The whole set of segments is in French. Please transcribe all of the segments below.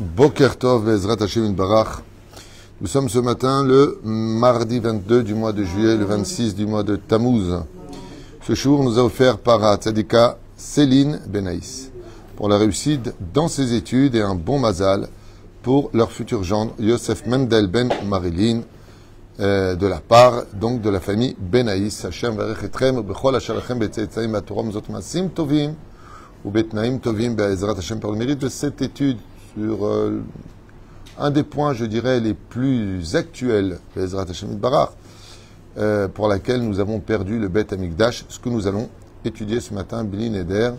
Boker Tov Bezrat Hashem Yitbarach. Nous sommes ce matin le mardi 22 du mois de juillet, le 26 du mois de Tammuz. Ce jour nous a offert par Tzadika Céline Benaïs pour la réussite dans ses études et un bon mazal pour leur futur gendre Yosef Mendel Ben Marilyn de la part donc de la famille Benaïs. Hashem varech etrem bechol asher lachem betzeitzayim batorom zot maasim tovim ou betnaim tovim be'ezrat Hashem par le mérite de cette étude sur un des points, je dirais, les plus actuels be'ezrat Hashem Yitbarach, pour laquelle nous avons perdu le Bet Amikdash, ce que nous allons étudier ce matin, Bili Neder,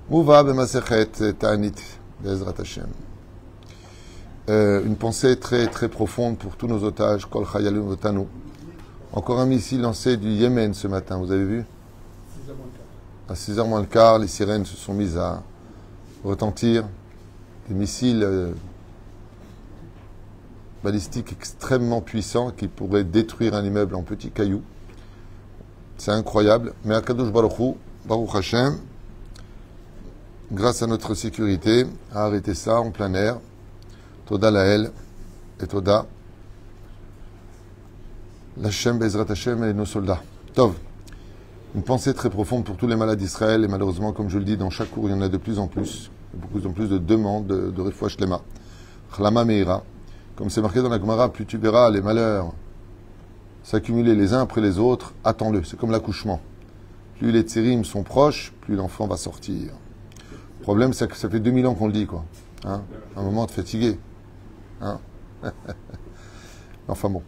Mouva b'masechet Ta'anit be'ezrat Hashem. Une pensée très très profonde pour tous nos otages, Kol Chayalun Otanu. Encore un missile lancé du Yémen ce matin, vous avez vu? À 6h moins le quart, les sirènes se sont mises à retentir. Des missiles balistiques extrêmement puissants qui pourraient détruire un immeuble en petits cailloux. C'est incroyable. Mais Akadosh Baruch Hu, Baruch Hashem, grâce à notre sécurité, a arrêté ça en plein air. Toda Laël et Toda l'Hashem Bezrat Hashem et nos soldats. Tov. Une pensée très profonde pour tous les malades d'Israël et malheureusement, comme je le dis, dans chaque cours, il y en a de plus en plus de demandes de Refouach Shlema. Chlama Meira. Comme c'est marqué dans la Gemara, plus tu verras les malheurs s'accumuler les uns après les autres, attends-le. C'est comme l'accouchement. Plus les tsérim sont proches, plus l'enfant va sortir. Le problème, c'est que ça fait 2000 ans qu'on le dit, quoi. Hein? Un moment de fatigué. Hein? Enfin bon.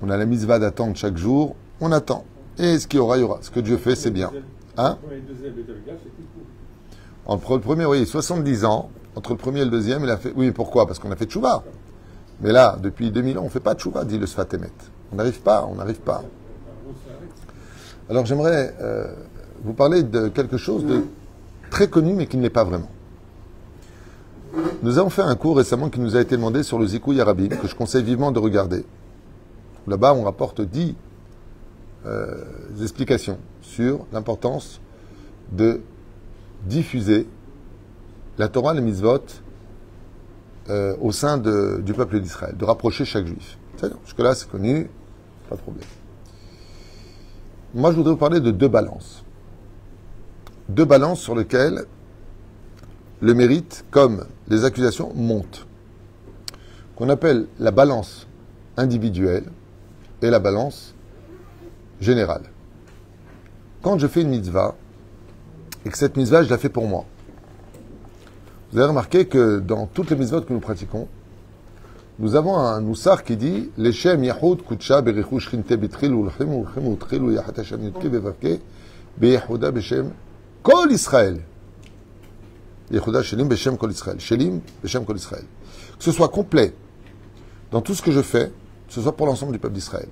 On a la mitzvah d'attendre chaque jour. On attend. Et ce qu'il y aura, il y aura. Ce que Dieu fait, c'est bien. Hein? Entre le premier, oui, 70 ans. Entre le premier et le deuxième, il a fait... Oui, pourquoi? Parce qu'on a fait tchouva. Mais là, depuis 2000 ans, on ne fait pas tchouva, dit le Sfat Emet. On n'arrive pas. Alors j'aimerais vous parler de quelque chose de très connu, mais qui ne l'est pas vraiment. Nous avons fait un cours récemment qui nous a été demandé sur le Zikouï Arabim, que je conseille vivement de regarder. Là-bas, on rapporte 10 explications sur l'importance de diffuser la Torah, les mitzvot, au sein du peuple d'Israël, de rapprocher chaque juif. Jusque-là, c'est connu, pas de problème. Moi, je voudrais vous parler de deux balances. Deux balances sur lesquelles le mérite, comme les accusations, montent. Qu'on appelle la balance individuelle et la balance générale. Quand je fais une mitzvah, et que cette mitzvah, je la fais pour moi, vous avez remarqué que dans toutes les mitzvot que nous pratiquons, nous avons un noussar qui dit Leshem Yahoud Kutsha Berichu Shrinte Bitril Ulchim Ulchim Utril Yahat Hashem Yutki Bevavke Beyehuda Beshem Kol Israël. Yehuda Shelim Beshem Kol Israël. Shelim Beshem Kol Israël. Que ce soit complet dans tout ce que je fais, que ce soit pour l'ensemble du peuple d'Israël.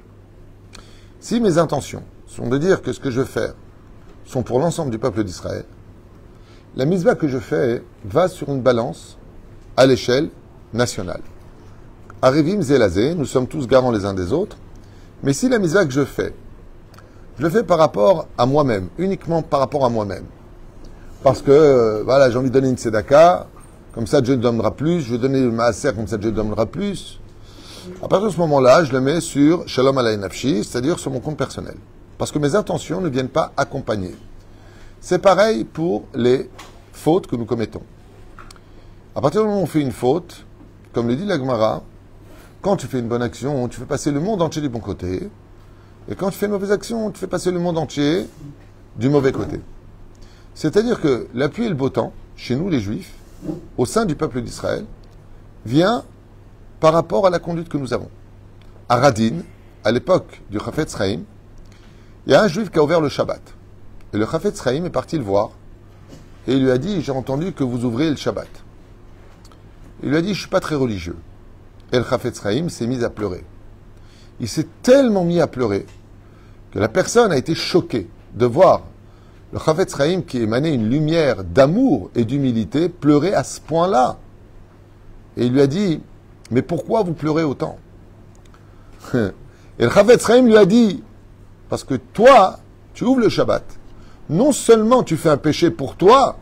Si mes intentions sont de dire que ce que je fais sont pour l'ensemble du peuple d'Israël, la mitzvah que je fais va sur une balance à l'échelle nationale. Arivim Zelazé, nous sommes tous garants les uns des autres, mais si la mitzvah que je le fais par rapport à moi-même, uniquement par rapport à moi-même, parce que, voilà, j'ai envie de donner une tzedaka, comme ça Dieu donnera plus, je vais donner le maaser, comme ça Dieu donnera plus, à partir de ce moment-là, je le mets sur Shalom Alay Nafshi, c'est-à-dire sur mon compte personnel. Parce que mes intentions ne viennent pas accompagner. C'est pareil pour les fautes que nous commettons. À partir du moment où on fait une faute, comme le dit la Gemara, quand tu fais une bonne action, tu fais passer le monde entier du bon côté. Et quand tu fais une mauvaise action, tu fais passer le monde entier du mauvais côté. C'est-à-dire que la pluie et le beau temps, chez nous les Juifs, au sein du peuple d'Israël, vient par rapport à la conduite que nous avons. À Radin, à l'époque du Chafetz Chaim, il y a un Juif qui a ouvert le Shabbat. Et le Chafetz Chaim est parti le voir. Et il lui a dit, j'ai entendu que vous ouvrez le Shabbat. Il lui a dit, je ne suis pas très religieux. Et le Chafetz Chaim s'est mis à pleurer. Il s'est tellement mis à pleurer que la personne a été choquée de voir le Chafetz Chaim, qui émanait une lumière d'amour et d'humilité, pleurer à ce point-là. Et il lui a dit, mais pourquoi vous pleurez autant? Et le Chafetz Chaim lui a dit, parce que toi, tu ouvres le Shabbat. Non seulement tu fais un péché pour toi,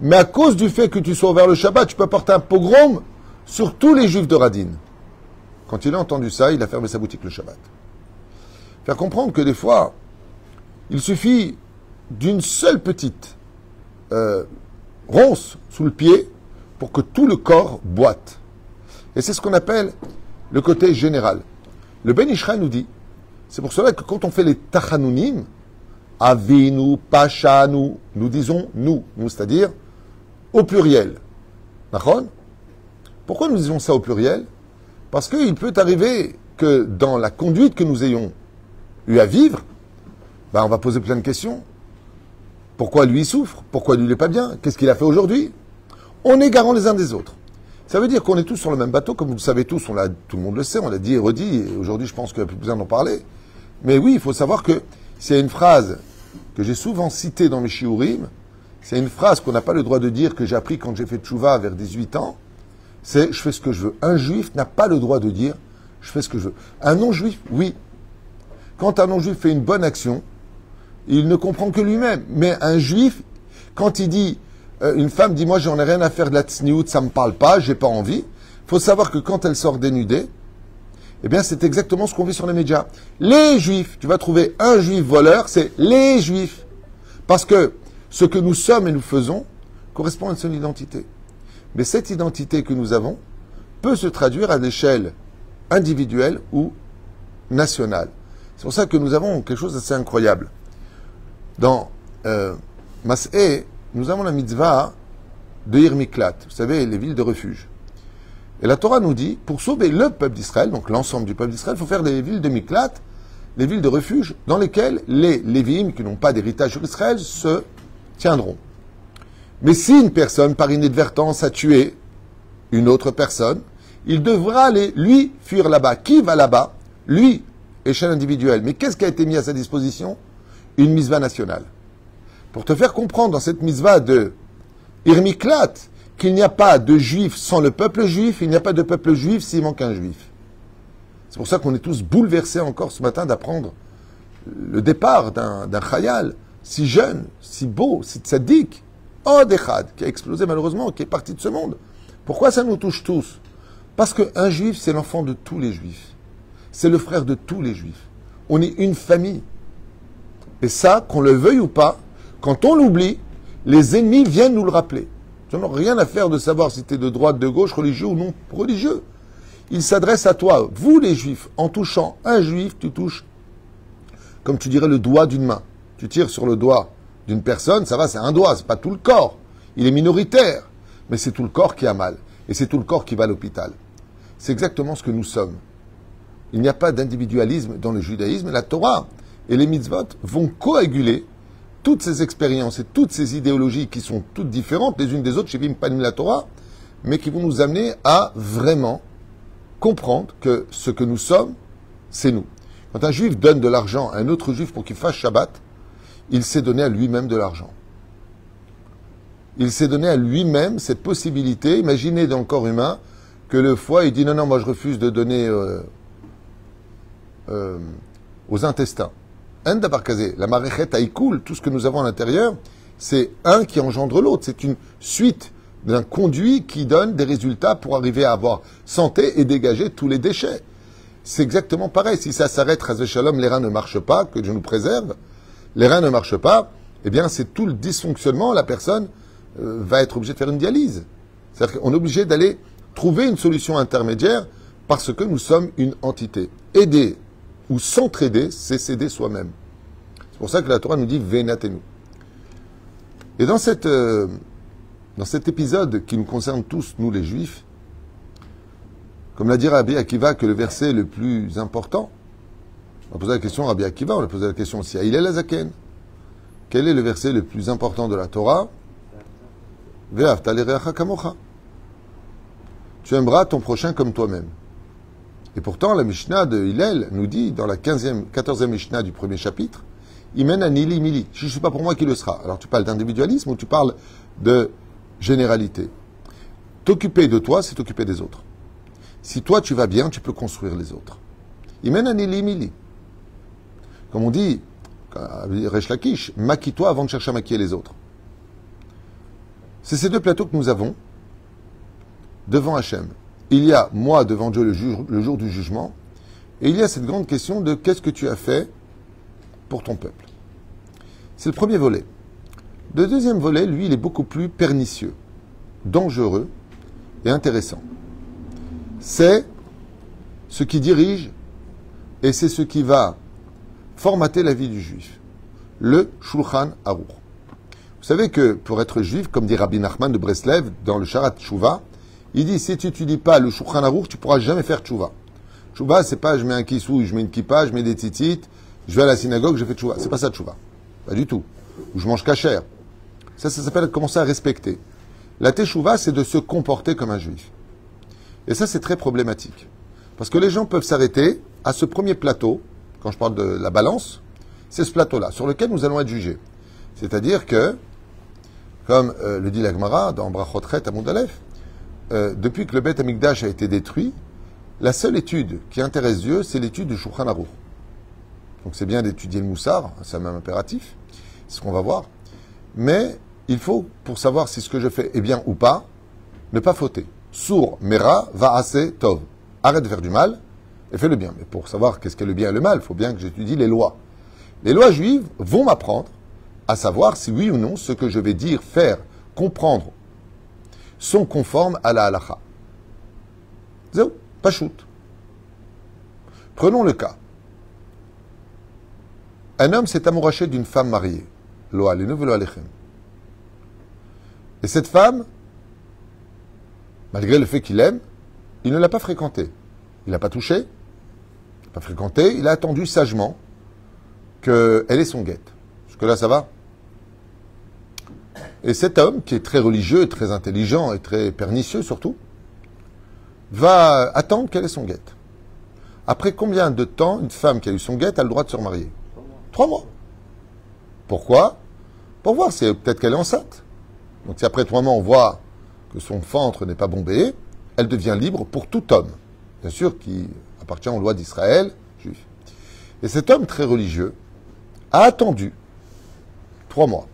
mais à cause du fait que tu sois ouvert le Shabbat, tu peux porter un pogrom sur tous les juifs de Radin. Quand il a entendu ça, il a fermé sa boutique le Shabbat. Faire comprendre que des fois, il suffit d'une seule petite ronce sous le pied pour que tout le corps boite. Et c'est ce qu'on appelle le côté général. Le Ben Ishraï nous dit, c'est pour cela que quand on fait les tachanounim, avinu, pashanu, nous disons nous, c'est-à-dire au pluriel. D'accord ? Pourquoi nous disons ça au pluriel ? Parce qu'il peut arriver que dans la conduite que nous ayons eu à vivre, on va poser plein de questions. Pourquoi lui il souffre ? Pourquoi lui il n'est pas bien ? Qu'est-ce qu'il a fait aujourd'hui ? On est garants les uns des autres. Ça veut dire qu'on est tous sur le même bateau, comme vous le savez tous, tout le monde le sait, on l'a dit et redit, et aujourd'hui je pense qu'il n'y a plus besoin d'en parler. Mais oui, il faut savoir que c'est une phrase que j'ai souvent citée dans mes shiurim, c'est une phrase qu'on n'a pas le droit de dire, que j'ai appris quand j'ai fait tchouva vers 18 ans, c'est « je fais ce que je veux ». Un juif n'a pas le droit de dire « je fais ce que je veux ». Un non-juif, oui. Quand un non-juif fait une bonne action, il ne comprend que lui-même. Mais un juif, quand il dit, une femme dit, moi j'en ai rien à faire de la tsniout, ça me parle pas, j'ai pas envie. Il faut savoir que quand elle sort dénudée, eh bien c'est exactement ce qu'on vit sur les médias. Les juifs, tu vas trouver un juif voleur, c'est les juifs. Parce que ce que nous sommes et nous faisons correspond à une seule identité. Mais cette identité que nous avons peut se traduire à l'échelle individuelle ou nationale. C'est pour ça que nous avons quelque chose d'assez incroyable. Dans Mas'eh, nous avons la mitzvah de Ir Miklat, vous savez, les villes de refuge. Et la Torah nous dit, pour sauver le peuple d'Israël, donc l'ensemble du peuple d'Israël, il faut faire des villes de Miklat, les villes de refuge, dans lesquelles les Lévi'im, qui n'ont pas d'héritage sur Israël, se tiendront. Mais si une personne, par inadvertance, a tué une autre personne, il devra aller, lui, fuir là-bas. Qui va là-bas ? Lui, échelle individuelle. Mais qu'est-ce qui a été mis à sa disposition ? Une mitzvah nationale. Pour te faire comprendre dans cette mitzvah de Ir Miklat qu'il n'y a pas de juifs sans le peuple juif, il n'y a pas de peuple juif s'il manque un juif. C'est pour ça qu'on est tous bouleversés encore ce matin d'apprendre le départ d'un chayal si jeune, si beau, si tzaddik, Od Echad, qui a explosé malheureusement, qui est parti de ce monde. Pourquoi ça nous touche tous ? Parce qu'un juif, c'est l'enfant de tous les juifs. C'est le frère de tous les juifs. On est une famille. Et ça, qu'on le veuille ou pas, quand on l'oublie, les ennemis viennent nous le rappeler. Ils n'ont rien à faire de savoir si tu es de droite, de gauche, religieux ou non religieux. Ils s'adressent à toi, vous les juifs. En touchant un juif, tu touches, comme tu dirais, le doigt d'une main. Tu tires sur le doigt d'une personne, ça va, c'est un doigt, c'est pas tout le corps. Il est minoritaire, mais c'est tout le corps qui a mal. Et c'est tout le corps qui va à l'hôpital. C'est exactement ce que nous sommes. Il n'y a pas d'individualisme dans le judaïsme. La Torah et les mitzvot vont coaguler toutes ces expériences et toutes ces idéologies qui sont toutes différentes les unes des autres, chez Panim la Torah, mais qui vont nous amener à vraiment comprendre que ce que nous sommes, c'est nous. Quand un juif donne de l'argent à un autre juif pour qu'il fasse Shabbat, il s'est donné à lui-même de l'argent. Il s'est donné à lui-même cette possibilité. Imaginez dans le corps humain que le foie, il dit non, moi je refuse de donner aux intestins. La maréchette haïkoul, tout ce que nous avons à l'intérieur, c'est un qui engendre l'autre. C'est une suite d'un conduit qui donne des résultats pour arriver à avoir santé et dégager tous les déchets. C'est exactement pareil. Si ça s'arrête, Chas v'Shalom, les reins ne marchent pas, que Dieu nous préserve, les reins ne marchent pas, eh bien c'est tout le dysfonctionnement, la personne va être obligée de faire une dialyse. C'est-à-dire qu'on est obligé d'aller trouver une solution intermédiaire parce que nous sommes une entité. Aider ou s'entraider, c'est s'aider soi-même. C'est pour ça que la Torah nous dit « Venatenu ». Et dans cet épisode qui nous concerne tous, nous les Juifs, comme l'a dit Rabbi Akiva, que le verset le plus important, on a posé la question à Rabbi Akiva, on a posé la question aussi à Hillel Hazaken. Quel est le verset le plus important de la Torah ? Ve'ahavta l'ereacha kamocha. Tu aimeras ton prochain comme toi-même. Et pourtant, la Mishnah de Hillel nous dit, dans la 14e Mishnah du premier chapitre, Imen anili mili. Si je ne suis pas pour moi, qui le sera ? Alors tu parles d'individualisme ou tu parles de généralité ? T'occuper de toi, c'est t'occuper des autres. Si toi tu vas bien, tu peux construire les autres. Imen anili mili. Comme on dit, Resh Lakish, maquille-toi avant de chercher à maquiller les autres. C'est ces deux plateaux que nous avons devant Hachem. il y a moi devant Dieu le jour du jugement, et il y a cette grande question de qu'est-ce que tu as fait pour ton peuple. C'est le premier volet. Le deuxième volet, lui, il est beaucoup plus pernicieux, dangereux et intéressant. C'est ce qui dirige et c'est ce qui va formater la vie du juif. Le Shulchan Aruch. Vous savez que pour être juif, comme dit Rabbi Nachman de Breslev dans le Sharat Tshuva, il dit si tu n'étudies pas le Shulchan Aruch, tu ne pourras jamais faire Tshuva. Tshuva, c'est pas je mets un kissou, je mets une kippa, je mets des titites, je vais à la synagogue, je fais Tshuva. C'est pas ça Tshuva. Pas du tout. Ou je mange kasher. Ça s'appelle commencer à respecter. La teshuva, c'est de se comporter comme un juif. Et ça, c'est très problématique. Parce que les gens peuvent s'arrêter à ce premier plateau, quand je parle de la balance, c'est ce plateau-là, sur lequel nous allons être jugés. C'est-à-dire que, comme le dit la Gemara dans Brachot Chet à Moudalef, depuis que le Beth Amikdash a été détruit, la seule étude qui intéresse Dieu, c'est l'étude du Shulchan Aruch. Donc c'est bien d'étudier le Moussar, c'est un même impératif, c'est ce qu'on va voir. Mais il faut, pour savoir si ce que je fais est bien ou pas, ne pas fauter. Sour, mera, va assez, tov. Arrête de faire du mal et fais le bien. Mais pour savoir qu'est-ce qu'est le bien et le mal, il faut bien que j'étudie les lois. Les lois juives vont m'apprendre à savoir si oui ou non ce que je vais dire, faire, comprendre sont conformes à la halacha. Zéro, pas shoot. Prenons le cas. Un homme s'est amouraché d'une femme mariée. Lo alenu velo alechem. Et cette femme, malgré le fait qu'il aime, il ne l'a pas fréquentée. Il n'a pas touché, il n'a pas fréquenté, il a attendu sagement qu'elle ait son guette. Jusque-là, ça va. Et cet homme, qui est très religieux, très intelligent et très pernicieux surtout, va attendre qu'elle ait son guette. Après combien de temps une femme qui a eu son guette a le droit de se remarier? 3 mois. Pourquoi? Pour voir si peut-être qu'elle est enceinte. Donc si après 3 mois on voit que son ventre n'est pas bombé, elle devient libre pour tout homme. Bien sûr, qui appartient aux lois d'Israël, juif. Et cet homme très religieux a attendu 3 mois.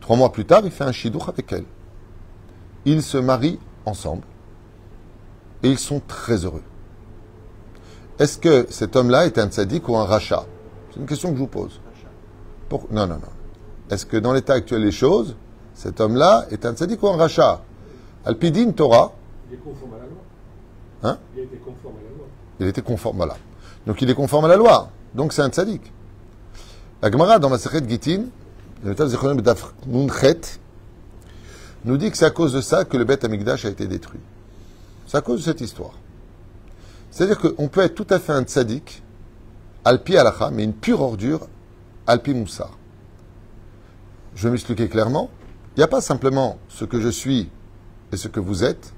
3 mois plus tard, il fait un shidduch avec elle. Ils se marient ensemble et ils sont très heureux. Est-ce que cet homme-là est un tzaddik ou un rachat? C'est une question que je vous pose. Non, non, non. Est-ce que dans l'état actuel des choses, cet homme-là est un tzaddik ou un rachat? Alpidin Torah. Il est conforme à la loi. Hein? Il a été conforme à la loi. Il était conforme, voilà. Donc il est conforme à la loi. Donc c'est un tzaddik. La Gemara dans Masechet Gittin, le Metav Zichronim Daf Nun Chet, nous dit que c'est à cause de ça que le Beth Amikdash a été détruit. C'est à cause de cette histoire. C'est-à-dire qu'on peut être tout à fait un tzaddik, alpi halacha, mais une pure ordure, alpi moussar. Je vais m'expliquer clairement. Il n'y a pas simplement ce que je suis et ce que vous êtes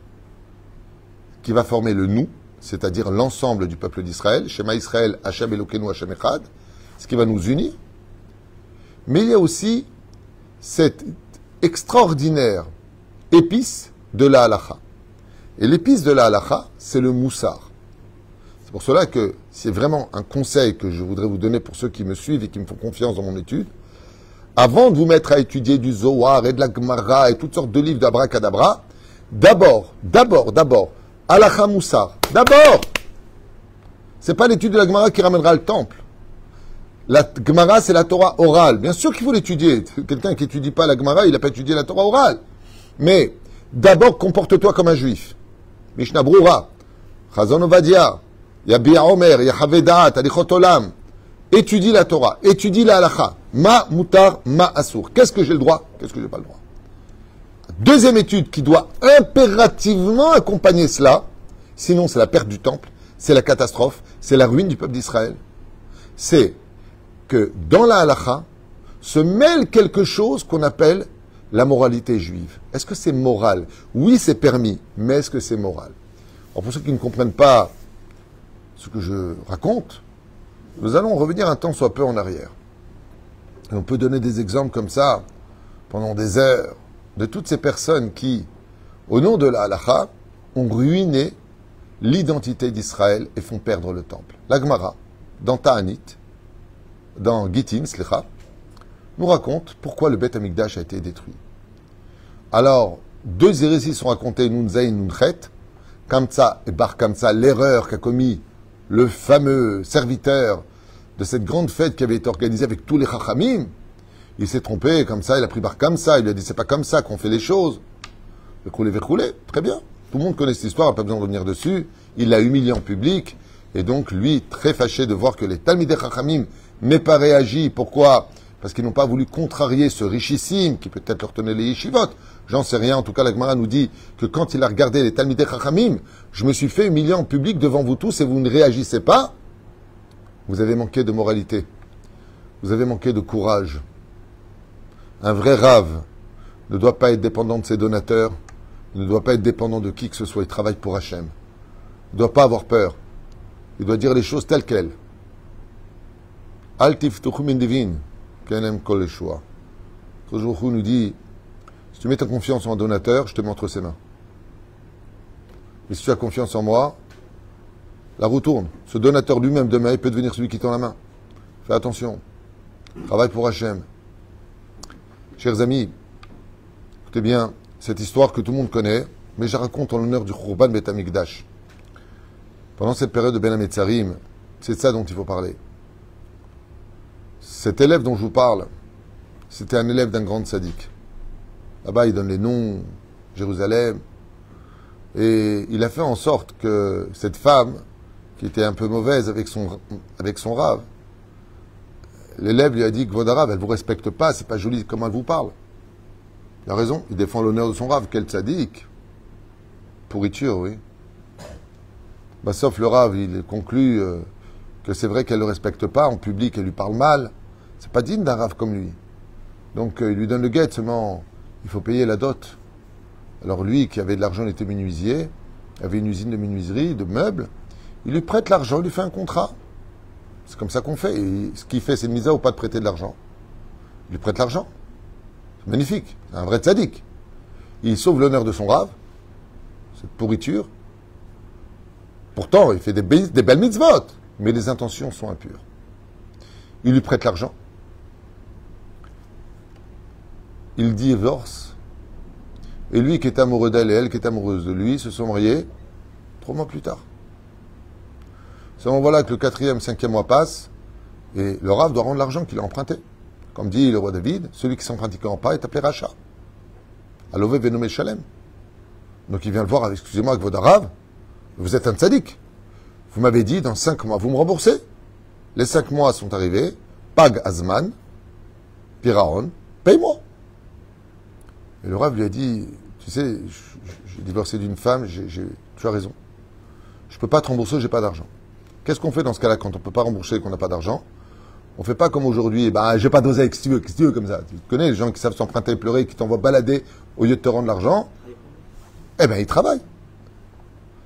qui va former le nous, c'est-à-dire l'ensemble du peuple d'Israël, Shema Israël, Hashem Elokeinu, Hashem Echad, ce qui va nous unir. Mais il y a aussi cette extraordinaire épice de la halacha. Et l'épice de la halacha, c'est le moussar. C'est pour cela que c'est vraiment un conseil que je voudrais vous donner pour ceux qui me suivent et qui me font confiance dans mon étude. Avant de vous mettre à étudier du Zohar et de la Gemara et toutes sortes de livres d'abracadabra, d'abord, halacha moussar. D'abord! C'est pas l'étude de la Gemara qui ramènera le temple. La Gemara, c'est la Torah orale. Bien sûr qu'il faut l'étudier. Quelqu'un qui n'étudie pas la Gemara, il n'a pas étudié la Torah orale. Mais, d'abord, comporte-toi comme un juif. Mishnah Brura, Chazon Ovadia, Yabia Omer, Yahavedaat, Alichot Olam. Étudie la Torah, étudie la halacha. Ma mutar, ma asur. Qu'est-ce que j'ai le droit? Qu'est-ce que j'ai pas le droit? Deuxième étude qui doit impérativement accompagner cela, sinon c'est la perte du temple, c'est la catastrophe, c'est la ruine du peuple d'Israël. C'est que dans la halacha se mêle quelque chose qu'on appelle la moralité juive. Est-ce que c'est moral? Oui, c'est permis, mais est-ce que c'est moral? Alors pour ceux qui ne comprennent pas ce que je raconte, nous allons revenir un temps soit peu en arrière. Et on peut donner des exemples comme ça pendant des heures de toutes ces personnes qui, au nom de la halacha, ont ruiné l'identité d'Israël et font perdre le temple. La Gemara, dans Ta'anit, dans Gittin, Slicha, nous raconte pourquoi le Beth Amikdash a été détruit. Alors, 2 hérésies sont racontées, Nun Zayin, Nun Chet. Kamsa et Bar Kamsa, l'erreur qu'a commis le fameux serviteur de cette grande fête qui avait été organisée avec tous les Chachamim, il s'est trompé comme ça, il a pris Bar Kamsa, il lui a dit c'est pas comme ça qu'on fait les choses. Verroulé, très bien. Tout le monde connaît cette histoire, pas besoin de revenir dessus. Il l'a humilié en public, et donc lui, très fâché de voir que les Talmidei Chachamim n'aient pas réagi. Pourquoi? Parce qu'ils n'ont pas voulu contrarier ce richissime qui peut-être leur tenait les yeshivot. J'en sais rien. En tout cas, la Gemara nous dit que quand il a regardé les Talmidei Chachamim, je me suis fait humilier en public devant vous tous et vous ne réagissez pas. Vous avez manqué de moralité. Vous avez manqué de courage. Un vrai rave ne doit pas être dépendant de ses donateurs. Il ne doit pas être dépendant de qui que ce soit. Il travaille pour Hachem. Il ne doit pas avoir peur. Il doit dire les choses telles quelles. Al tiftuchu min divin, kenem kol yeshua. Kadosh nous dit, si tu mets ta confiance en un donateur, je te mets entre ses mains. Mais si tu as confiance en moi, la roue tourne. Ce donateur lui-même, demain, il peut devenir celui qui tend la main. Fais attention. Travaille pour Hachem. Chers amis, écoutez bien, cette histoire que tout le monde connaît, mais je la raconte en l'honneur du Khurban Bet Amikdash. Pendant cette période de Ben Hametzarim, c'est de ça dont il faut parler. Cet élève dont je vous parle, c'était un élève d'un grand sadique. Là-bas, il donne les noms, Jérusalem, et il a fait en sorte que cette femme, qui était un peu mauvaise avec son rave, l'élève lui a dit que votre rave, elle vous respecte pas, c'est pas joli comment elle vous parle. Il a raison, il défend l'honneur de son rave. Quel tzaddik. Pourriture, oui. Bah, sauf le rave, il conclut que c'est vrai qu'elle ne le respecte pas, en public, elle lui parle mal. C'est pas digne d'un rave comme lui. Donc il lui donne le guet, seulement il faut payer la dot. Alors lui, qui avait de l'argent, il était menuisier, avait une usine de menuiserie, de meubles, il lui prête l'argent, il lui fait un contrat. C'est comme ça qu'on fait. Et ce qu'il fait, c'est une misa ou pas de prêter de l'argent. Il lui prête l'argent. C'est magnifique. C'est un vrai tzaddik. Il sauve l'honneur de son rave, cette pourriture. Pourtant, il fait des belles mitzvot, mais les intentions sont impures. Il lui prête l'argent. Il divorce. Et lui qui est amoureux d'elle et elle qui est amoureuse de lui se sont mariés 3 mois plus tard. Seulement voilà que le 4e, 5e mois passe et le rave doit rendre l'argent qu'il a emprunté. Comme dit le roi David, celui qui s'en pratiquant pas est appelé rachat. Alové vénomé Shalem. Donc il vient le voir avec, excusez-moi, avec votre rave. Vous êtes un tzaddik. Vous m'avez dit, dans 5 mois, vous me remboursez. Les 5 mois sont arrivés. Pag Azman, Piraon, paye-moi. Et le rave lui a dit, tu sais, j'ai divorcé d'une femme, tu as raison. Je ne peux pas te rembourser, j'ai pas d'argent. Qu'est-ce qu'on fait dans ce cas-là quand on ne peut pas rembourser et qu'on n'a pas d'argent? On ne fait pas comme aujourd'hui, j'ai pas d'oseille, qu'est-ce que tu veux, comme ça. Tu connais les gens qui savent s'emprunter et pleurer, qui t'envoient balader au lieu de te rendre l'argent? Eh bien, ils travaillent.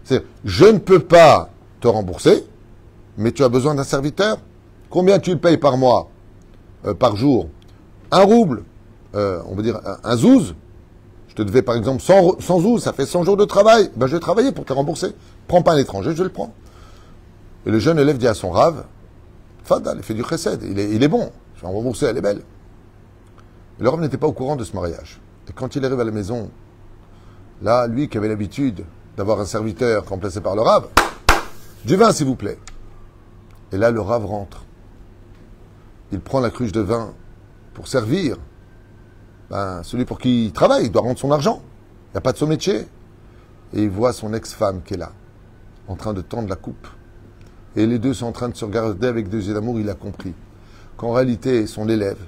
C'est, je ne peux pas te rembourser, mais tu as besoin d'un serviteur. Combien tu le payes par mois, par jour? 1 rouble, on va dire un zouz. Je te devais par exemple 100 zouz, ça fait 100 jours de travail. Ben, je vais travailler pour te rembourser. Prends pas un étranger, je le prends. Et le jeune élève dit à son rave, Fadal, il fait du chesed, il est bon, je vais en rembourser, elle est belle. Et le rave n'était pas au courant de ce mariage. Et quand il arrive à la maison, là, lui qui avait l'habitude d'avoir un serviteur remplacé par le rave, du vin s'il vous plaît. Et là, le rave rentre. Il prend la cruche de vin pour servir. Ben, celui pour qui il travaille, il doit rendre son argent. Il n'y a pas de son métier. Et il voit son ex-femme qui est là, en train de tendre la coupe. Et les deux sont en train de se regarder avec des yeux d'amour. Il a compris qu'en réalité, son élève,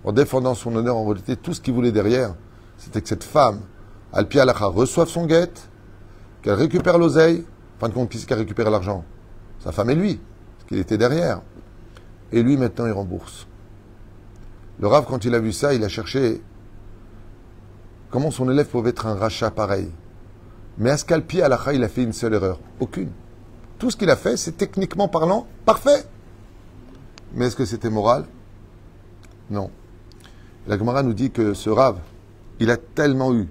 en défendant son honneur, en réalité, tout ce qu'il voulait derrière, c'était que cette femme, Al-Pi Alacha, reçoive son guette, qu'elle récupère l'oseille. En fin de compte, qui c'est qui a récupéré l'argent? Sa femme et lui, parce qu'il était derrière. Et lui, maintenant, il rembourse. Le rave, quand il a vu ça, il a cherché comment son élève pouvait être un rachat pareil. Mais à ce qu'Al-Pi Alacha, il a fait une seule erreur. Aucune. Tout ce qu'il a fait, c'est techniquement parlant parfait. Mais est-ce que c'était moral? Non. La Gemara nous dit que ce rave, il a tellement eu.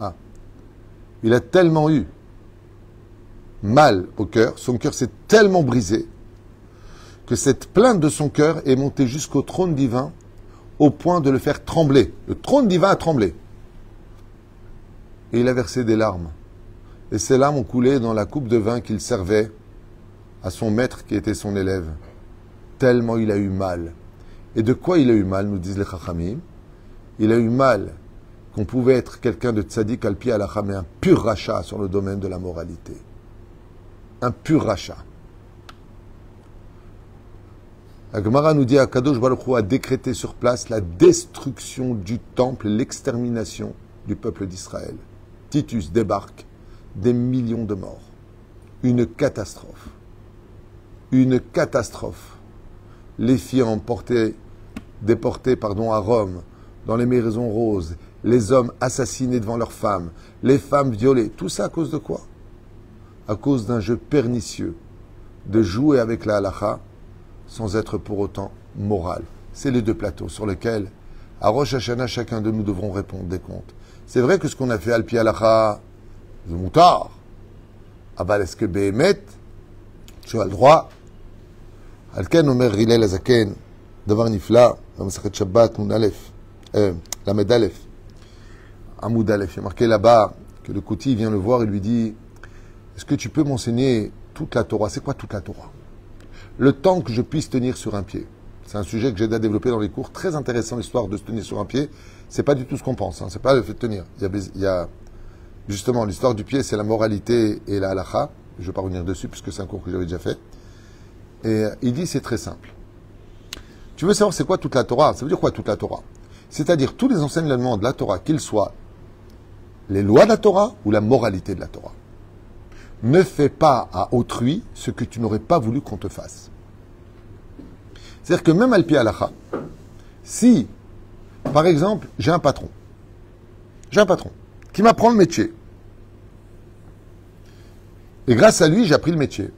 Ah. Il a tellement eu mal au cœur, son cœur s'est tellement brisé, que cette plainte de son cœur est montée jusqu'au trône divin, au point de le faire trembler. Le trône divin a tremblé. et il a versé des larmes. Et ces larmes ont coulé dans la coupe de vin qu'il servait à son maître qui était son élève. Tellement il a eu mal. Et de quoi il a eu mal, nous disent les Chachamim? Il a eu mal qu'on pouvait être quelqu'un de tzaddik al pi halakha, mais un pur rachat sur le domaine de la moralité. Un pur rachat. La Gemara nous dit à Kadosh Baruch Hu a décrété sur place la destruction du temple et l'extermination du peuple d'Israël. Titus débarque, des millions de morts. Une catastrophe. Une catastrophe. Les filles déportées à Rome, dans les maisons roses, les hommes assassinés devant leurs femmes, les femmes violées. Tout ça à cause de quoi? À cause d'un jeu pernicieux de jouer avec la halakha sans être pour autant moral. C'est les deux plateaux sur lesquels, à Rosh Hashanah, chacun de nous devrons répondre des comptes. C'est vrai que ce qu'on a fait al pi halakha, c'est moutard. Ah bah, est-ce que Béhémet, tu as le droit? Al-Ken Omer Hillel Azaken, Davar Nifla, dans Masachet Shabbat, la Medalef, Amoud Alef. Il y a marqué là-bas que le Kouti vient le voir et lui dit: est-ce que tu peux m'enseigner toute la Torah? C'est quoi toute la Torah? Le temps que je puisse tenir sur un pied. C'est un sujet que j'ai déjà développé dans les cours. Très intéressant, l'histoire de se tenir sur un pied. C'est pas du tout ce qu'on pense. C'est pas le fait de tenir. Il y a justement l'histoire du pied, c'est la moralité et la halakha. Je vais pas revenir dessus puisque c'est un cours que j'avais déjà fait. Et il dit c'est très simple. Tu veux savoir c'est quoi toute la Torah? Ça veut dire quoi toute la Torah? C'est-à-dire tous les enseignements de la Torah, qu'ils soient les lois de la Torah ou la moralité de la Torah. Ne fais pas à autrui ce que tu n'aurais pas voulu qu'on te fasse. C'est-à-dire que même al pi halakha, si, par exemple, j'ai un patron qui m'apprend le métier, et grâce à lui, j'ai appris le métier.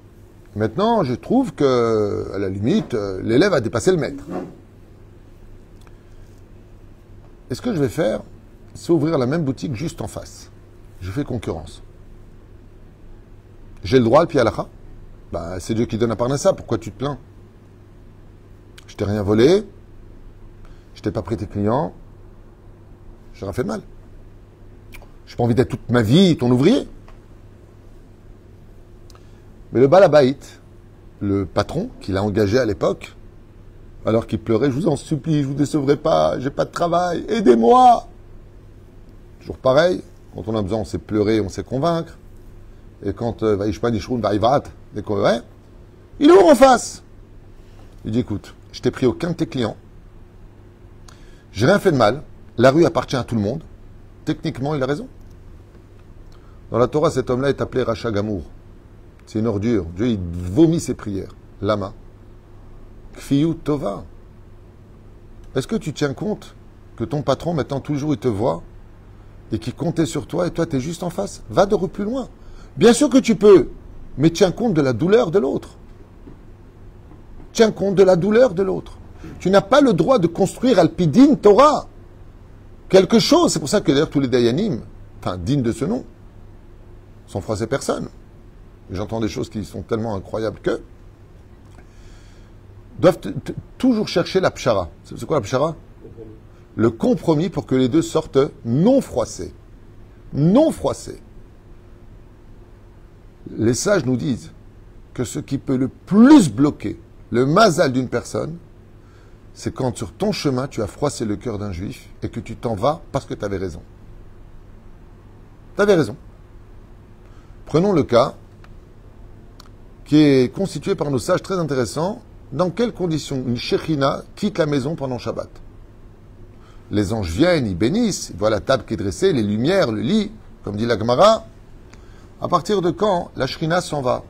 Maintenant, je trouve que, à la limite, l'élève a dépassé le maître. Et ce que je vais faire, c'est ouvrir la même boutique juste en face. Je fais concurrence. J'ai le droit, le pi halakha? Bah, c'est Dieu qui donne à Parnassa, pourquoi tu te plains? Je t'ai rien volé, je t'ai pas pris tes clients, j'ai rien fait de mal. J'ai pas envie d'être toute ma vie ton ouvrier. Mais le Balabait, le patron qu'il a engagé à l'époque, alors qu'il pleurait: je vous en supplie, je vous décevrai pas, j'ai pas de travail, aidez-moi. Toujours pareil, quand on a besoin, on sait pleurer, on sait convaincre. Et quand il ouvre en face. Il dit: écoute, je t'ai pris aucun de tes clients, j'ai rien fait de mal, la rue appartient à tout le monde, techniquement il a raison. Dans la Torah, cet homme-là est appelé Racha Gamour. C'est une ordure. Dieu, il vomit ses prières. Lama. Kfiyut Tova. Est-ce que tu tiens compte que ton patron, maintenant, toujours, il te voit et qu'il comptait sur toi et toi, tu es juste en face? Va de plus loin. Bien sûr que tu peux, mais tiens compte de la douleur de l'autre. Tiens compte de la douleur de l'autre. Tu n'as pas le droit de construire Alpidin Torah. Quelque chose. C'est pour ça que d'ailleurs tous les Dayanim, enfin, dignes de ce nom, sont froissés personne. J'entends des choses qui sont tellement incroyables que doivent toujours chercher la pshara. C'est quoi la pshara? Le compromis pour que les deux sortent non froissés. Non froissés. Les sages nous disent que ce qui peut le plus bloquer le mazal d'une personne, c'est quand sur ton chemin tu as froissé le cœur d'un juif et que tu t'en vas parce que tu avais raison. Tu avais raison. Prenons le cas qui est constitué par nos sages très intéressants. Dans quelles conditions une shechina quitte la maison pendant Shabbat? Les anges viennent, ils bénissent, ils voient la table qui est dressée, les lumières, le lit, comme dit la Gemara. À partir de quand la shechina s'en va?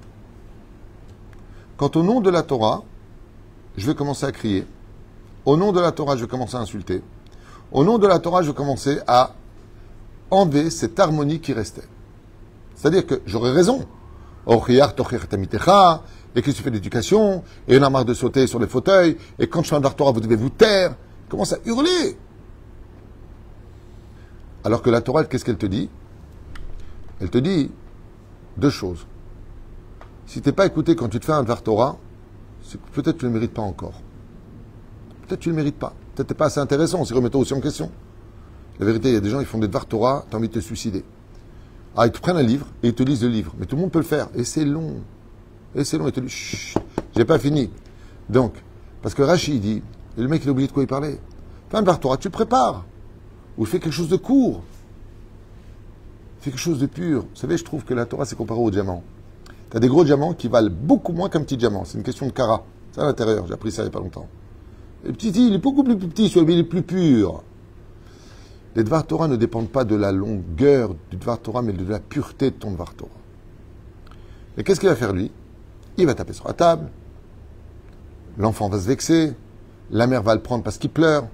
Quand au nom de la Torah, je vais commencer à crier. Au nom de la Torah, je vais commencer à insulter. Au nom de la Torah, je vais commencer à enlever cette harmonie qui restait. C'est-à-dire que j'aurais raison. Et que tu fais d'éducation, et on a marre de sauter sur les fauteuils, et quand je suis en Torah, vous devez vous taire. Commence à hurler. Alors que la Torah, qu'est-ce qu'elle te dit? Elle te dit deux choses. Si tu n'es pas écouté quand tu te fais un Dvar Torah, c'est que peut-être tu ne le mérites pas encore. Peut-être tu ne le mérites pas. Peut-être tu n'es pas assez intéressant, on s'y remet aussi en question. La vérité, il y a des gens qui font des Dvar Torah, tu as envie de te suicider. Ah, ils te prennent un livre et ils te lisent le livre. Mais tout le monde peut le faire. Et c'est long. Et c'est long. Ils te disent, chut, j'ai pas fini. Donc, parce que Rachid dit, et le mec il a oublié de quoi il parlait. Fais un bar Torah, tu le prépares. Ou fais quelque chose de court. Fais quelque chose de pur. Vous savez, je trouve que la Torah c'est comparé au diamant. Tu as des gros diamants qui valent beaucoup moins qu'un petit diamant. C'est une question de cara. C'est à l'intérieur. J'ai appris ça il n'y a pas longtemps. Le petit, il est beaucoup plus petit, celui-là il est plus pur. Les Dvar Torah ne dépendent pas de la longueur du Dvar Torah, mais de la pureté de ton Dvar Torah. Et qu'est-ce qu'il va faire lui? Il va taper sur la table. L'enfant va se vexer. La mère va le prendre parce qu'il pleure.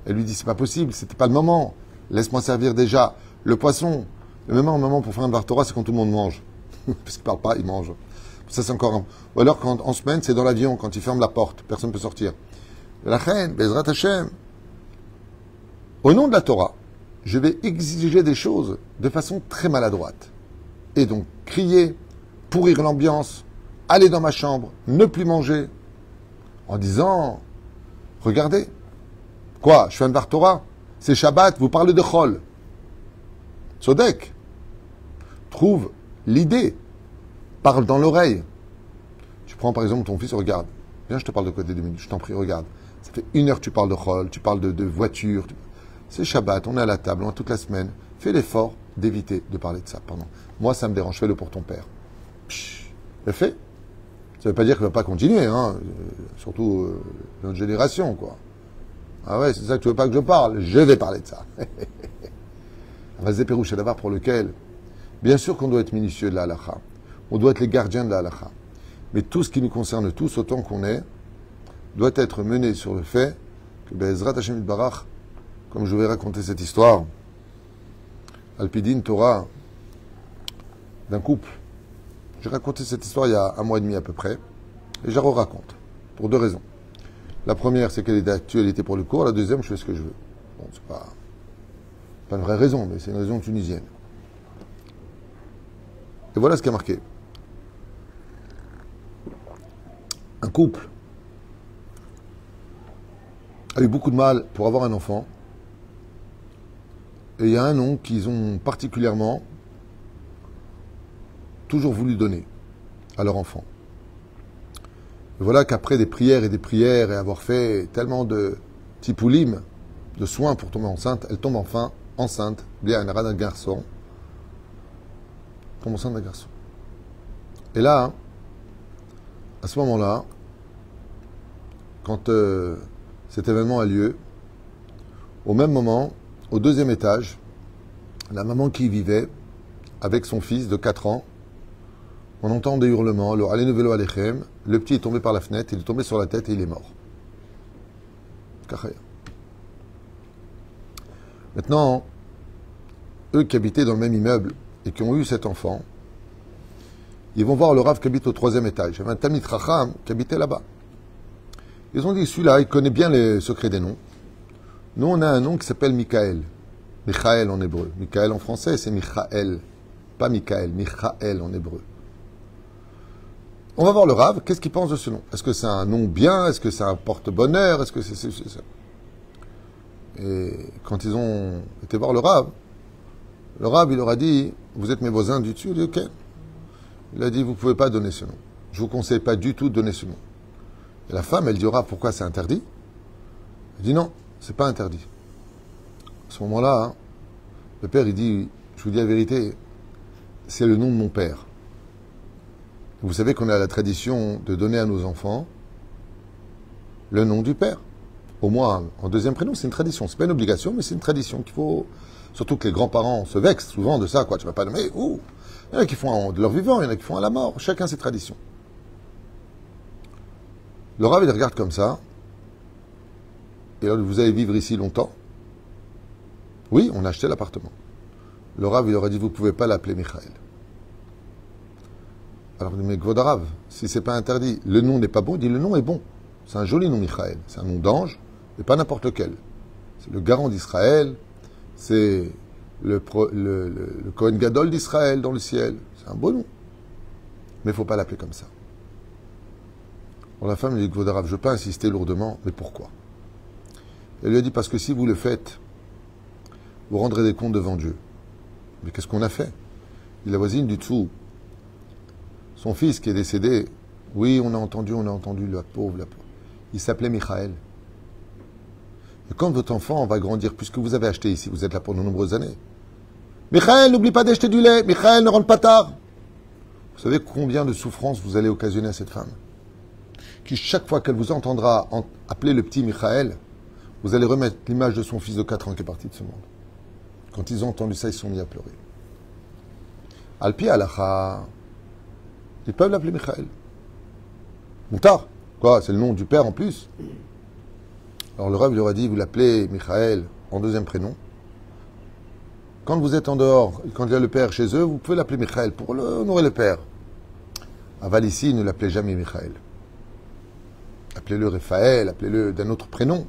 Elle lui dit c'est pas possible, c'était pas le moment. Laisse-moi servir déjà le poisson. Le moment pour faire un Dvar Torah, c'est quand tout le monde mange. Parce qu'il parle pas, il mange. Ça c'est encore un... Ou alors quand en semaine, c'est dans l'avion, quand il ferme la porte, personne ne peut sortir. La reine, Bezrat Hashem. Au nom de la Torah, je vais exiger des choses de façon très maladroite. Et donc, crier, pourrir l'ambiance, aller dans ma chambre, ne plus manger, en disant, regardez, quoi, je fais un Dvar Torah, c'est Shabbat, vous parlez de Chol. Sodek, trouve l'idée, parle dans l'oreille. Tu prends par exemple ton fils, regarde, viens, je te parle de côté 2 minutes, je t'en prie, regarde. Ça fait 1 heure que tu parles de Chol, tu parles de voiture. C'est Shabbat, on est à la table, on a toute la semaine. Fais l'effort d'éviter de parler de ça. Pardon. Moi, ça me dérange, fais-le pour ton père. Le fait. Ça ne veut pas dire qu'il ne va pas continuer, hein. Surtout notre génération, quoi. Ah ouais, c'est ça que tu veux pas que je parle. Je vais parler de ça. Vas-y, Pérouche, c'est d'abord pour lequel, bien sûr qu'on doit être minutieux de la halakha. On doit être les gardiens de la halakha. Mais tout ce qui nous concerne tous, autant qu'on est, doit être mené sur le fait que Be'ezrat Hashem Yitbarach, comme je vais raconter cette histoire, Alpidin Torah, d'un couple. J'ai raconté cette histoire il y a 1 mois et demi à peu près, et je la raconte pour 2 raisons. La première, c'est qu'elle est d'actualité pour le cours. La deuxième, je fais ce que je veux. Bon, c'est pas une vraie raison, mais c'est une raison tunisienne. Et voilà ce qui a marqué. Un couple a eu beaucoup de mal pour avoir un enfant. Et il y a un nom qu'ils ont particulièrement toujours voulu donner à leur enfant. Et voilà qu'après des prières et avoir fait tellement de tipoulim, de soins pour tomber enceinte, elle tombe enfin enceinte, bien d'un garçon. Tombe enceinte d'un garçon. Et là, à ce moment-là, quand cet événement a lieu, au même moment, au 2e étage, la maman qui y vivait, avec son fils de 4 ans, on entend des hurlements, le Alenu Velo Alechem, le petit est tombé par la fenêtre, il est tombé sur la tête et il est mort. Maintenant, eux qui habitaient dans le même immeuble et qui ont eu cet enfant, ils vont voir le Rav qui habite au 3e étage. Il y avait un Talmid Chacham qui habitait là-bas. Ils ont dit, celui-là, il connaît bien les secrets des noms. Nous, on a un nom qui s'appelle Michael. Michael en hébreu. Michael en français, c'est Michael. Pas Michael, Michael en hébreu. On va voir le Rav, qu'est-ce qu'il pense de ce nom? Est-ce que c'est un nom bien? Est-ce que c'est un porte-bonheur? Est-ce que c'est ça? Et quand ils ont été voir le Rav, il leur a dit, vous êtes mes voisins du dessus? Il a dit, ok. Il a dit, vous ne pouvez pas donner ce nom. Je ne vous conseille pas du tout de donner ce nom. Et la femme, elle dit au Rav, pourquoi c'est interdit? Il dit non, c'est pas interdit. À ce moment-là, hein, le père, il dit, je vous dis la vérité, c'est le nom de mon père. Vous savez qu'on a la tradition de donner à nos enfants le nom du père. Au moins, en 2e prénom, c'est une tradition. C'est pas une obligation, mais c'est une tradition qu'il faut... Surtout que les grands-parents se vexent souvent de ça, quoi. Tu vas pas nommer... Ouh. Il y en a qui font de leur vivant, il y en a qui font à la mort. Chacun ses traditions. Le Rav, il regarde comme ça. Et alors, vous allez vivre ici longtemps? Oui, on a acheté l'appartement. Le Rav, il leur a dit, vous ne pouvez pas l'appeler Michael. Alors, mais Gvodarav, si c'est pas interdit, le nom n'est pas bon, il dit, le nom est bon. C'est un joli nom, Michael. C'est un nom d'ange, mais pas n'importe lequel. C'est le garant d'Israël, c'est le Kohen Gadol d'Israël dans le ciel. C'est un beau nom. Mais il ne faut pas l'appeler comme ça. Alors la femme lui dit, Gvodarav, je ne veux pas insister lourdement, mais pourquoi? Elle lui a dit, parce que si vous le faites, vous rendrez des comptes devant Dieu. Mais qu'est-ce qu'on a fait? dit la voisine du dessous, son fils qui est décédé, oui, on a entendu, la pauvre. Il s'appelait Michael. Et quand votre enfant va grandir, puisque vous avez acheté ici, vous êtes là pour de nombreuses années, Michael, n'oublie pas d'acheter du lait, Michael, ne rentre pas tard. Vous savez combien de souffrances vous allez occasionner à cette femme, qui chaque fois qu'elle vous entendra appeler le petit Michael, vous allez remettre l'image de son fils de 4 ans qui est parti de ce monde. Quand ils ont entendu ça, ils se sont mis à pleurer. Alpi Alacha, ils peuvent l'appeler Michael. Moutar, quoi, c'est le nom du père en plus. Alors le Rav lui aura dit, vous l'appelez Michael en deuxième prénom. Quand vous êtes en dehors, quand il y a le père chez eux, vous pouvez l'appeler Michael pour honorer le père. Aval ici, ne l'appelez jamais Michael. Appelez-le Raphaël, appelez-le d'un autre prénom.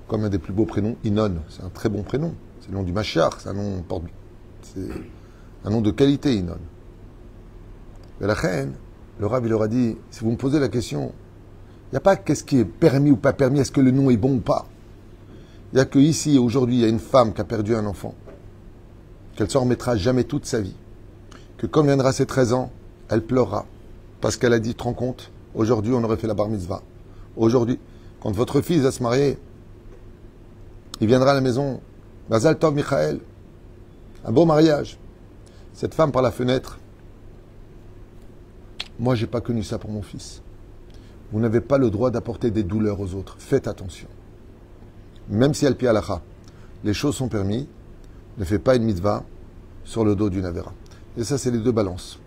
Comme un des plus beaux prénoms, Inon. C'est un très bon prénom. C'est le nom du Mashiach, c'est un nom de qualité, Inon. Mais la reine, le Rav, il leur a dit, si vous me posez la question, il n'y a pas qu'est-ce qui est permis ou pas permis, est-ce que le nom est bon ou pas. Il n'y a que ici, aujourd'hui, il y a une femme qui a perdu un enfant, qu'elle ne s'en remettra jamais toute sa vie, que quand viendra ses 13 ans, elle pleurera, parce qu'elle a dit, tu te rends compte, aujourd'hui, on aurait fait la bar mitzvah. Aujourd'hui, quand votre fils va se marier, il viendra à la maison, Mazal Tov Michael, un beau mariage. Cette femme par la fenêtre, moi, j'ai pas connu ça pour mon fils. Vous n'avez pas le droit d'apporter des douleurs aux autres. Faites attention. Même si Alpi Halacha, les choses sont permises, ne fais pas une mitzvah sur le dos d'une avera. Et ça, c'est les deux balances.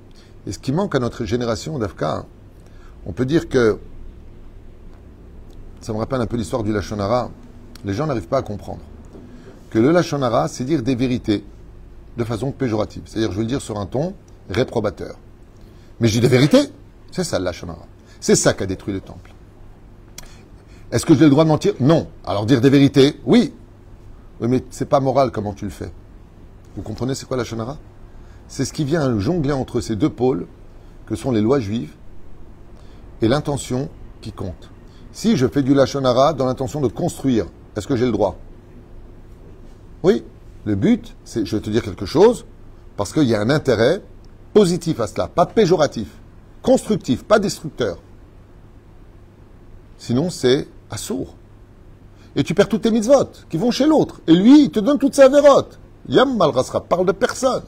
Et ce qui manque à notre génération d'Afka, on peut dire que, ça me rappelle un peu l'histoire du Lashon Hara, les gens n'arrivent pas à comprendre que le Lashon Hara, c'est dire des vérités de façon péjorative. C'est-à-dire, je veux le dire sur un ton réprobateur. Mais je dis des vérités. C'est ça le Lashon Hara. C'est ça qui a détruit le temple. Est-ce que j'ai le droit de mentir? Non. Alors dire des vérités, oui. Oui, mais c'est pas moral comment tu le fais. Vous comprenez c'est quoi la Lashon Hara? C'est ce qui vient jongler entre ces deux pôles, que sont les lois juives, et l'intention qui compte. Si je fais du Lashon Hara dans l'intention de construire, est-ce que j'ai le droit? Oui. Le but, c'est, je vais te dire quelque chose, parce qu'il y a un intérêt positif à cela, pas péjoratif, constructif, pas destructeur. Sinon, c'est assourd. Et tu perds toutes tes mitzvot qui vont chez l'autre. Et lui, il te donne toutes ses avérotes. Yam mal rasra, parle de personne.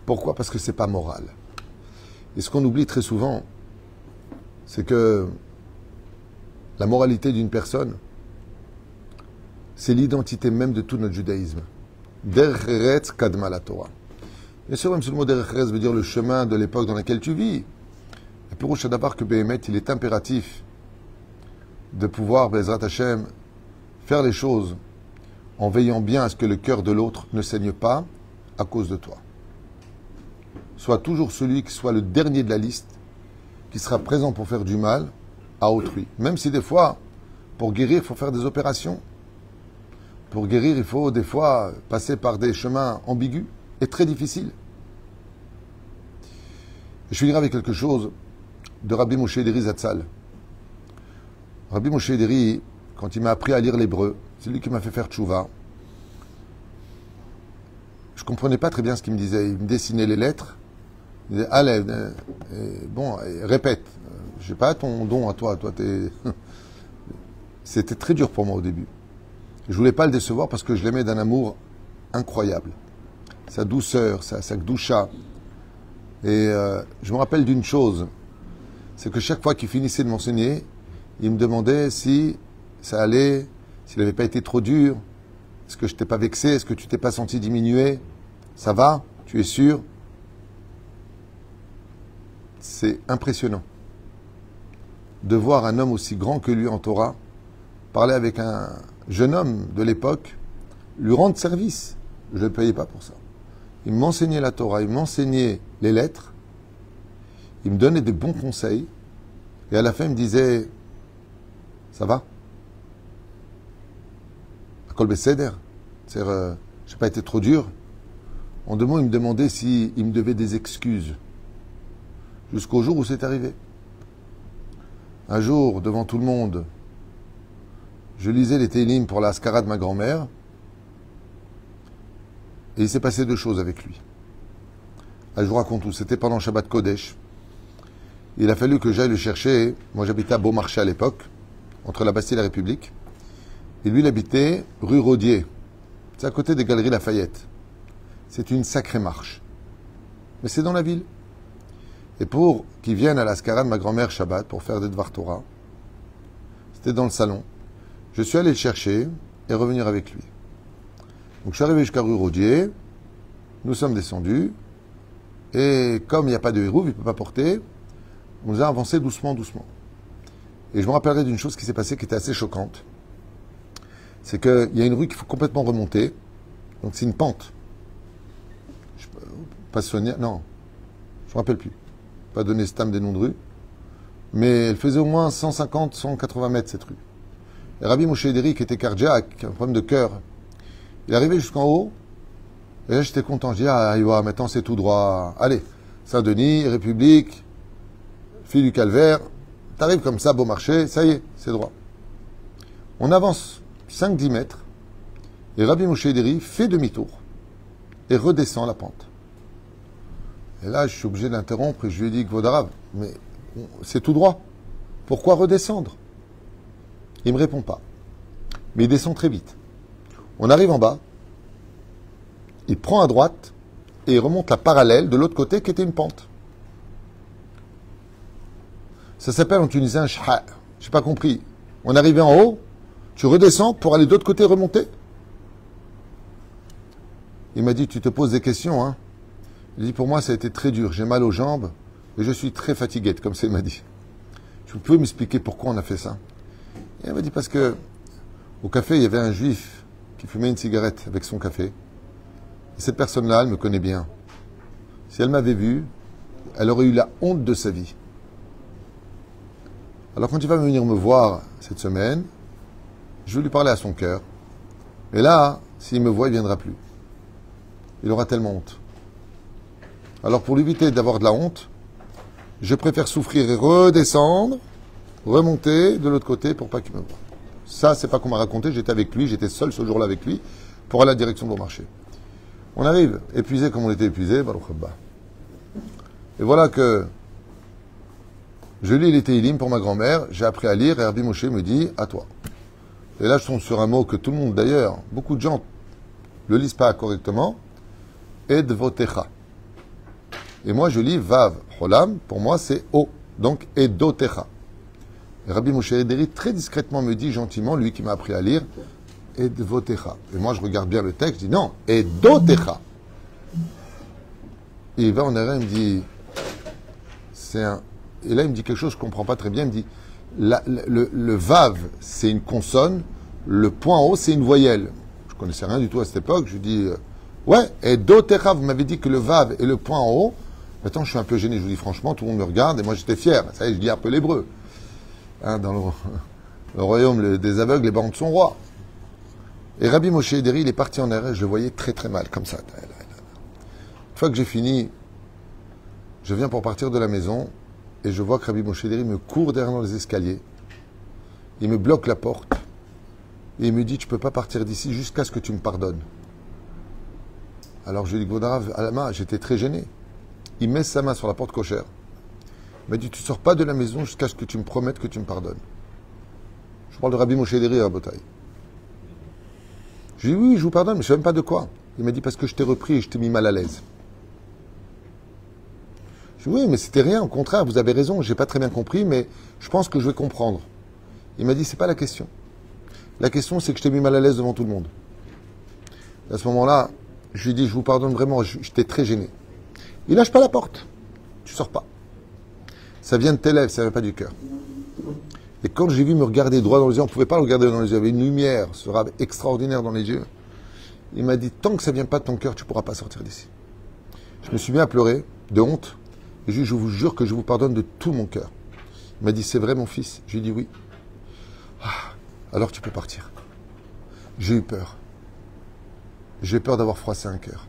Pourquoi? Parce que c'est pas moral. Et ce qu'on oublie très souvent, c'est que la moralité d'une personne, c'est l'identité même de tout notre judaïsme. Derech Eretz kadma la Torah. Bien sûr, même si le mot Derech Eretz veut dire le chemin de l'époque dans laquelle tu vis. Et pour Shadabar que Béhémet, il est impératif de pouvoir, Bezrat Hashem, faire les choses en veillant bien à ce que le cœur de l'autre ne saigne pas à cause de toi. Sois toujours celui qui soit le dernier de la liste, qui sera présent pour faire du mal à autrui. Même si des fois, pour guérir, il faut faire des opérations. Pour guérir, il faut des fois passer par des chemins ambigus et très difficiles. Je finirai avec quelque chose de Rabbi Moshe Ederi Zatzal. Rabbi Moshe Ederi, quand il m'a appris à lire l'hébreu, c'est lui qui m'a fait faire tchouva. Je ne comprenais pas très bien ce qu'il me disait. Il me dessinait les lettres. Il disait, allez, répète. Je n'ai pas ton don à toi. C'était très dur pour moi au début. Je ne voulais pas le décevoir parce que je l'aimais d'un amour incroyable. Sa douceur, sa gdoucha. Et je me rappelle d'une chose, c'est que chaque fois qu'il finissait de m'enseigner, il me demandait si ça allait, s'il n'avait pas été trop dur, est-ce que je t'ai pas vexé, est-ce que tu t'es pas senti diminué, ça va, tu es sûr? C'est impressionnant de voir un homme aussi grand que lui en Torah parler avec un jeune homme de l'époque, lui rendre service. Je ne le payais pas pour ça. Il m'enseignait la Torah, il m'enseignait les lettres, il me donnait des bons conseils, et à la fin il me disait, ça va? Akol Beseder, c'est-à-dire, je n'ai pas été trop dur. En deux mots, il me demandait s'il me devait des excuses. Jusqu'au jour où c'est arrivé. Un jour, devant tout le monde, je lisais les Télim pour la Haskara de ma grand-mère, Et il s'est passé deux choses avec lui. Ah, je vous raconte tout. C'était pendant Shabbat Kodesh. Il a fallu que j'aille le chercher. Moi, j'habitais à Beaumarchais à l'époque, entre la Bastille et la République. Et lui, il habitait rue Rodier. C'est à côté des Galeries Lafayette. C'est une sacrée marche. Mais c'est dans la ville. Et pour qu'il vienne à l'Askara de ma grand-mère Shabbat pour faire des Dvar Torah, c'était dans le salon. Je suis allé le chercher et revenir avec lui. Donc je suis arrivé jusqu'à rue Rodier. Nous sommes descendus. Et comme il n'y a pas de hérouve, il ne peut pas porter, on nous a avancé doucement, doucement. Et je me rappellerai d'une chose qui s'est passée qui était assez choquante. C'est qu'il y a une rue qu'il faut complètement remonter. Donc c'est une pente. Je peux pas souvenir, non, je ne me rappelle plus. Pas donner stam des noms de rue. Mais elle faisait au moins 150, 180 mètres cette rue. Et Rabbi Moshe Ederi, qui était cardiaque, un problème de cœur, il est arrivé jusqu'en haut. Et là, j'étais content. Je dis, ah, maintenant c'est tout droit. Allez, Saint-Denis, République, fille du calvaire. T'arrives comme ça, Beaumarchais, ça y est, c'est droit. On avance 5-10 mètres. Et Rabbi Moshe Ederi fait demi-tour. Et redescend la pente. Et là, je suis obligé d'interrompre et je lui ai dit, Kvodarav, mais c'est tout droit. Pourquoi redescendre? Il ne me répond pas. Mais il descend très vite. On arrive en bas. Il prend à droite et il remonte la parallèle de l'autre côté qui était une pente. Ça s'appelle en tunisien shha. Je n'ai pas compris. On est arrivé en haut, tu redescends pour aller de l'autre côté remonter. Il m'a dit, tu te poses des questions, hein. Il dit, pour moi, ça a été très dur. J'ai mal aux jambes et je suis très fatigué, comme ça il m'a dit. Vous pouvez m'expliquer pourquoi on a fait ça? Et il m'a dit, parce que au café, il y avait un juif qui fumait une cigarette avec son café. Et cette personne-là, elle me connaît bien. Si elle m'avait vu, elle aurait eu la honte de sa vie. Alors quand il va venir me voir cette semaine, je vais lui parler à son cœur. Et là, s'il me voit, il ne viendra plus. Il aura tellement honte. Alors pour l'éviter d'avoir de la honte, je préfère souffrir et redescendre, remonter de l'autre côté pour pas qu'il me voie. Ça, c'est pas qu'on m'a raconté, j'étais avec lui, j'étais seul ce jour-là avec lui, pour aller à la direction de Beaumarchais. On arrive, épuisé comme on était épuisé, Baruch Haba. Et voilà que je lis les Tehillim pour ma grand-mère, j'ai appris à lire, et Rabbi Moshe me dit, à toi. Et là, je tombe sur un mot que tout le monde, d'ailleurs, beaucoup de gens ne le lisent pas correctement, Edvotecha. Et moi, je lis Vav, Cholam, pour moi, c'est O. Donc, Edotecha. Et Rabbi Moshe Ederi, très discrètement, me dit gentiment, lui qui m'a appris à lire, Edvotecha. Et moi, je regarde bien le texte, je dis non, Edotecha. Et il va en arrière, il me dit, c'est un. Et là, il me dit quelque chose que je ne comprends pas très bien. Il me dit, le Vav, c'est une consonne, le point haut, c'est une voyelle. Je ne connaissais rien du tout à cette époque. Je lui dis, ouais, Edotecha, vous m'avez dit que le Vav est le point en haut. Maintenant, je suis un peu gêné, je vous dis franchement, tout le monde me regarde, et moi j'étais fier. Ça y est, je dis un peu l'hébreu. Hein, dans le royaume des aveugles, les bancs sont rois. Et Rabbi Moshe Ederi, il est parti en arrêt, je le voyais très très mal, comme ça. Une fois que j'ai fini, je viens pour partir de la maison, et je vois que Rabbi Moshe Ederi me court derrière dans les escaliers. Il me bloque la porte, et il me dit, tu ne peux pas partir d'ici jusqu'à ce que tu me pardonnes. Alors je lui dis, Godarav, à la main, j'étais très gêné. Il met sa main sur la porte cochère. Il m'a dit, tu ne sors pas de la maison jusqu'à ce que tu me promettes que tu me pardonnes. Je parle de Rabbi Moshe Ederi à Rabotai. Je lui dis, oui, je vous pardonne, mais je ne sais même pas de quoi. Il m'a dit, parce que je t'ai repris et je t'ai mis mal à l'aise. Je lui dis, oui, mais c'était rien, au contraire, vous avez raison, je n'ai pas très bien compris, mais je pense que je vais comprendre. Il m'a dit, c'est pas la question. La question, c'est que je t'ai mis mal à l'aise devant tout le monde. Et à ce moment-là, je lui dis, je vous pardonne vraiment, j'étais très gêné. Il lâche pas la porte. Tu sors pas. Ça vient de tes lèvres, ça vient pas du cœur. Et quand j'ai vu me regarder droit dans les yeux, on ne pouvait pas le regarder dans les yeux, il y avait une lumière, ce rave extraordinaire dans les yeux. Il m'a dit, tant que ça vient pas de ton cœur, tu pourras pas sortir d'ici. Je me suis mis à pleurer, de honte, et je vous jure que je vous pardonne de tout mon cœur. Il m'a dit, c'est vrai mon fils? Je lui ai dit oui. Ah, alors tu peux partir. J'ai eu peur. J'ai peur d'avoir froissé un cœur.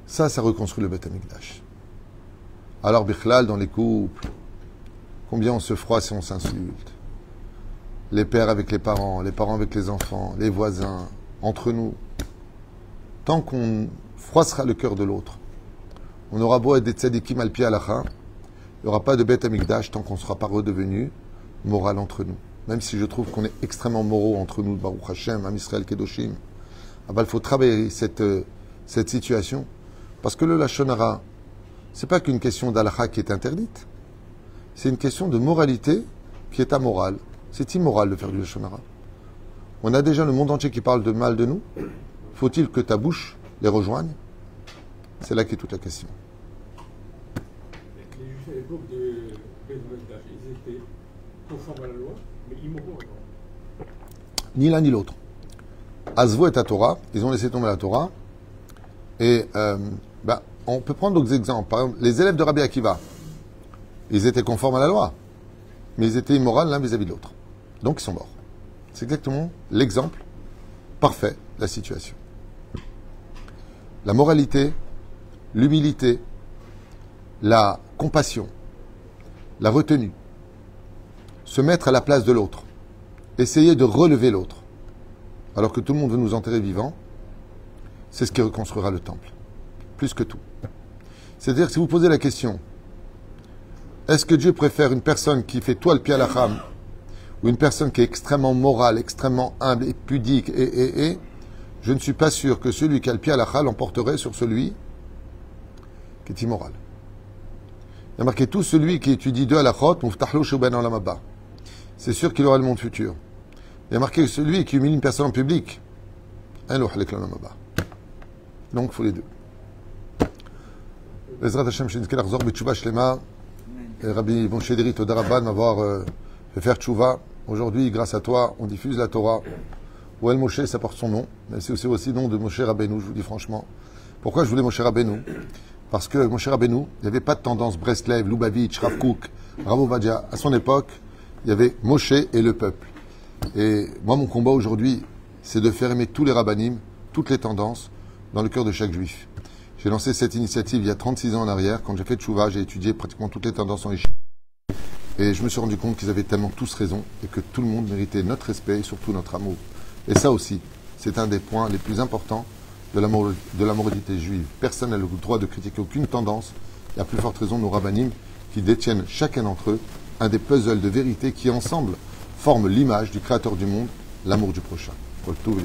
Ça reconstruit le Beth Amikdash. Alors, Bichlal, dans les couples, combien on se froisse et on s'insulte. Les pères avec les parents avec les enfants, les voisins. entre nous, tant qu'on froissera le cœur de l'autre, on aura beau être des tzadikim al pi halacha, il n'y aura pas de Beth Amikdash tant qu'on ne sera pas redevenu moral entre nous. Même si je trouve qu'on est extrêmement moraux entre nous, Baruch Hashem, Am Israël Kedoshim, il faut travailler cette situation, parce que le Lashon Hara, ce n'est pas qu'une question d'halacha qui est interdite, c'est une question de moralité qui est amorale. C'est immoral de faire du Lashon Hara. On a déjà le monde entier qui parle de mal de nous. Faut-il que ta bouche les rejoigne? C'est là qu'est toute la question. Les juifs à l'époque de Beth Amikdash, ils étaient conformes à la loi, mais immoraux encore. Ni l'un ni l'autre. Azvo est à Torah, ils ont laissé tomber la Torah. Et on peut prendre d'autres exemples. Par exemple, les élèves de Rabbi Akiva, ils étaient conformes à la loi, mais ils étaient immoraux l'un vis-à-vis de l'autre. Donc ils sont morts. C'est exactement l'exemple parfait de la situation. La moralité, l'humilité, la compassion, la retenue, se mettre à la place de l'autre, essayer de relever l'autre, alors que tout le monde veut nous enterrer vivants, c'est ce qui reconstruira le temple, plus que tout. C'est-à-dire que si vous posez la question, est-ce que Dieu préfère une personne qui fait toi le pi halacham ou une personne qui est extrêmement morale, extrêmement humble et pudique je ne suis pas sûr que celui qui a le pi halakha l'emporterait sur celui qui est immoral. Il y a marqué tout celui qui étudie deux halachot, muftahlo shuban olam haba. C'est sûr qu'il aura le monde futur. Il y a marqué celui qui humilie une personne en public. Donc il faut les deux. Bezrat Hashem, Shinzkel Arzor, B'tshuva Shlema, Rabbi Moshe Deri, Toda Rabba, de m'avoir fait faire tchouva. Aujourd'hui, grâce à toi, on diffuse la Torah. Oel Moshe, ça porte son nom, mais c'est aussi le nom de Moshe Rabbeinu, je vous dis franchement. Pourquoi je voulais Moshe Rabbeinu? Parce que Moshe Rabbeinu, il n'y avait pas de tendance Breslev, Lubavitch, Rav Kook, Rav Ovadia. À son époque, il y avait Moshe et le peuple. Et moi, mon combat aujourd'hui, c'est de faire aimer tous les rabbanim, toutes les tendances, dans le cœur de chaque juif. J'ai lancé cette initiative il y a 36 ans en arrière. Quand j'ai fait tchouva, j'ai étudié pratiquement toutes les tendances en Yeshiva. Et je me suis rendu compte qu'ils avaient tellement tous raison et que tout le monde méritait notre respect et surtout notre amour. Et ça aussi, c'est un des points les plus importants de la moralité juive. Personne n'a le droit de critiquer aucune tendance, et à plus forte raison nos rabbanim qui détiennent chacun d'entre eux un des puzzles de vérité qui ensemble forment l'image du Créateur du monde, l'amour du prochain. Pour tout